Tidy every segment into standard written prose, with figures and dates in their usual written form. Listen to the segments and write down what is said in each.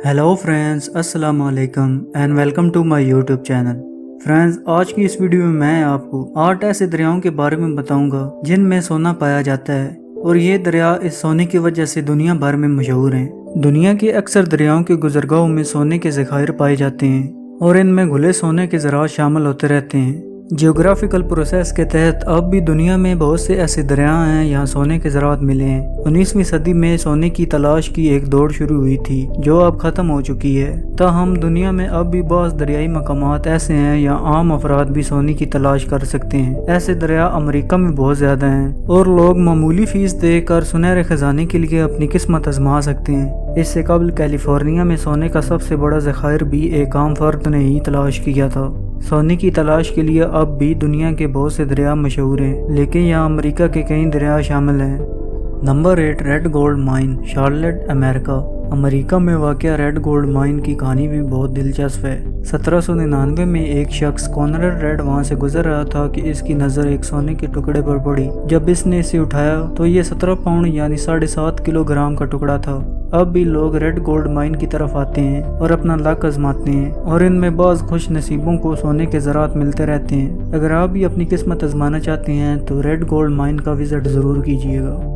Hello friends, अस्सलाम वालेकुम and welcome to my YouTube channel. Friends, आज की इस वीडियो में मैं आपको 8 ऐसे दरियाओं के बारे में बताऊंगा जिनमें सोना पाया जाता है और ये दरिया इस सोने की वजह से दुनिया भर में मशहूर हैं। दुनिया के अक्सर दरियाओं के गुजरगाहों में सोने के ज़खायर पाए जाते हैं और इनमें घुले सोने के ज़रात शामिल होते रहते हैं। जियोग्राफिकल प्रोसेस के तहत अब भी दुनिया में बहुत से ऐसे दरिया हैं यहाँ सोने के ज़रात मिले हैं। 19वीं सदी में सोने की तलाश की एक दौड़ शुरू हुई थी जो अब ख़त्म हो चुकी है। ताहम दुनिया में अब भी बहुत दरियाई मकामात ऐसे हैं यहाँ आम अफराद भी सोने की तलाश कर सकते हैं। ऐसे दरिया अमेरिका में बहुत ज़्यादा हैं और लोग मामूली फीस देकर सुनहरे खजाने के लिए अपनी किस्मत आजमा सकते हैं। इससे कबल कैलिफोर्निया में सोने का सबसे बड़ा ज़खायर भी एक आम फर्द ने ही तलाश किया था। सोने की तलाश के लिए अब भी दुनिया के बहुत से दरिया मशहूर हैं, लेकिन यहाँ अमेरिका के कई दरिया शामिल हैं। Number 8, red gold mine, Charlotte, America. America में वाक़या रेड गोल्ड माइन की कहानी भी बहुत दिलचस्प है। 1799 में एक शख्स कॉनरेड रेड वहाँ से गुजर रहा था कि इसकी नज़र एक सोने के टुकड़े पर पड़ी। जब इसने इसे उठाया तो ये 17 पाउंड यानी 7.5 किलोग्राम का टुकड़ा था। अब भी लोग रेड गोल्ड माइन की तरफ आते हैं और अपना लक आजमाते हैं और इनमें बाज़ खुश नसीबों को सोने के ज़रात मिलते रहते हैं। अगर आप भी अपनी किस्मत आजमाना चाहते हैं तो रेड गोल्ड माइन का विजिट ज़रूर कीजिएगा।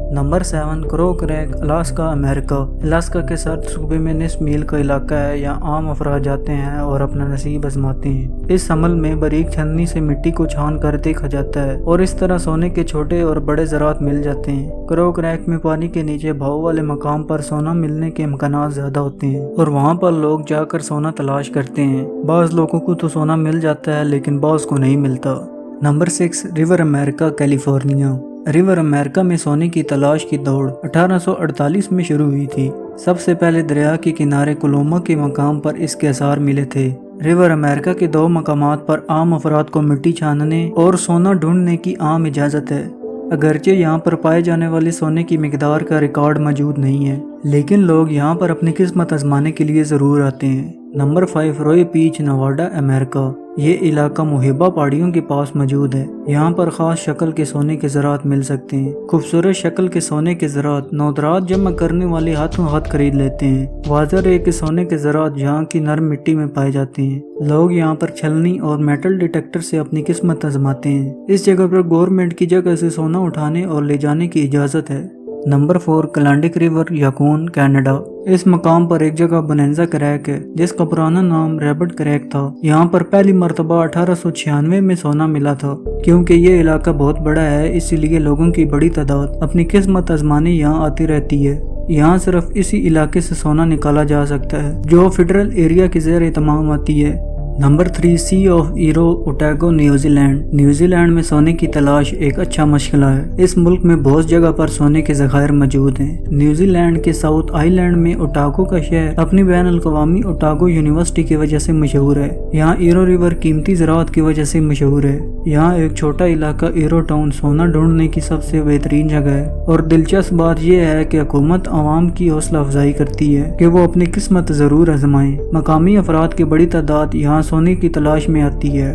Number 7, crow crack, Alaska, America. Alaska के सर्द सूबे में निस्फ मील का इलाका है। यहाँ आम अफराद जाते हैं और अपना नसीब आजमाते हैं। इस अमल में बारीक छन्नी से मिट्टी को छान कर देखा जाता है और इस तरह सोने के छोटे और बड़े ज़रात मिल जाते हैं। क्रो क्रैक में पानी के नीचे भाव वाले मकाम पर सोना मिलने के इम्कानात ज़्यादा होते हैं और वहाँ पर लोग जाकर सोना तलाश करते हैं। बाज़ लोगों को तो सोना मिल जाता है लेकिन बाज़ को नहीं मिलता। Number 6, river America, California. River America में सोने की तलाश की दौड़ 1848 में शुरू हुई थी। सबसे पहले दरिया के किनारे कोलोमा के मकाम पर इसके आसार मिले थे। रिवर अमेरिका के 2 मकामात पर आम अफराद को मिट्टी छानने और सोना ढूंढने की आम इजाज़त है। अगरचे यहाँ पर पाए जाने वाले सोने की मिकदार का रिकॉर्ड मौजूद नहीं है, लेकिन लोग यहाँ पर अपनी किस्मत आजमाने के लिए ज़रूर आते हैं। नंबर 5, रॉय बीच, नवाडा, अमेरिका। ये इलाका मुहिबा पहाड़ियों के पास मौजूद है। यहाँ पर ख़ास शक्ल के सोने के ज़रात मिल सकते हैं। खूबसूरत शक्ल के सोने के ज़रात नौदरात जमा करने वाले हाथों हाथ खरीद लेते हैं। वाज़ह है कि सोने के ज़रात यहाँ की नरम मिट्टी में पाए जाते हैं। लोग यहाँ पर छलनी और मेटल डिटेक्टर से अपनी किस्मत आजमाते हैं। इस जगह पर गवर्नमेंट की जगह से सोना उठाने और ले जाने की इजाज़त है। Number 4, Klondike river, Yukon, Canada. इस मकाम पर एक जगह बोनेंजा क्रैक है जिसका पुराना नाम रैबिट क्रैक था। यहाँ पर पहली मरतबा 1896 में सोना मिला था। क्योंकि ये इलाका बहुत बड़ा है इसीलिए लोगों की बड़ी तादाद अपनी किस्मत आजमाने यहाँ आती रहती है। यहाँ सिर्फ इसी इलाके से सोना निकाला जा सकता है जो फेडरल एरिया के ज़ेर एहतमाम आती है। नंबर 3, सी ऑफ ईरो, ओटागो, न्यूजीलैंड। न्यूजीलैंड में सोने की तलाश एक अच्छा मशगला है। इस मुल्क में बहुत जगह पर सोने के ज़खायर मौजूद हैं। न्यूजीलैंड के साउथ आइलैंड में ओटागो का शहर अपनी बैन अल-अक़वामी ओटागो यूनिवर्सिटी की वजह से मशहूर है। यहाँ ईरो रिवर कीमती ज़राअत की वजह से मशहूर है। यहाँ एक छोटा इलाका ईरो टाउन सोना ढूंढने की सबसे बेहतरीन जगह है और दिलचस्प बात यह है कि हुकूमत आवाम की हौसला अफजाई करती है कि वो अपनी किस्मत ज़रूर आजमाएं। मकामी अफराद की बड़ी तादाद यहाँ सोने की तलाश में आती है।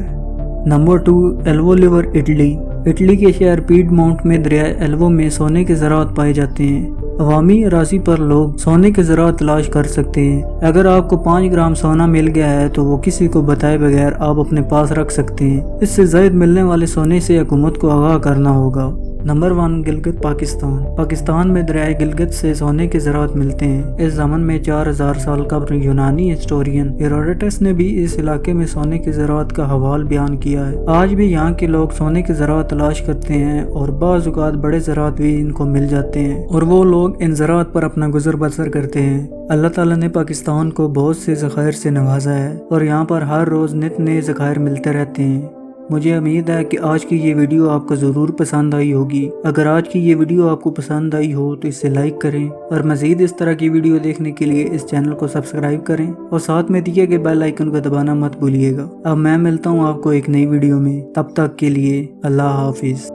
Number 2, elbow river, Italy. Italy के शहर पीडमोंट में दरिया एल्वो में सोने के ज़रात पाए जाते हैं। अवामी अराजी पर लोग सोने के ज़रात तलाश कर सकते हैं। अगर आपको 5 ग्राम सोना मिल गया है तो वो किसी को बताए बगैर आप अपने पास रख सकते हैं। इससे ज़ायद मिलने वाले सोने से हुकूमत को आगाह करना होगा। नंबर 1, गिलगित, पाकिस्तान। पाकिस्तान में दरियाए गिलगित से सोने के ज़रात मिलते हैं। इस ज़मन में 4000 साल कब्ल यूनानी हिस्टोरियन हेरोडोटस ने भी इस इलाके में सोने के ज़रात का हवाल बयान किया है। आज भी यहाँ के लोग सोने के ज़रात तलाश करते हैं और बाज़ औक़ात बड़े ज़रात भी इनको मिल जाते हैं और वो लोग इन ज़रात पर अपना गुजर बसर करते हैं। अल्लाह ताला ने पाकिस्तान को बहुत से ज़खायर से नवाजा है और यहाँ पर हर रोज़ नित नए ज़खायर मिलते रहते हैं। मुझे उम्मीद है कि आज की ये वीडियो आपको ज़रूर पसंद आई होगी। अगर आज की ये वीडियो आपको पसंद आई हो तो इसे लाइक करें और मज़ीद इस तरह की वीडियो देखने के लिए इस चैनल को सब्सक्राइब करें और साथ में दिए गए बेल आइकन को दबाना मत भूलिएगा। अब मैं मिलता हूँ आपको एक नई वीडियो में, तब तक के लिए अल्लाह हाफिज़।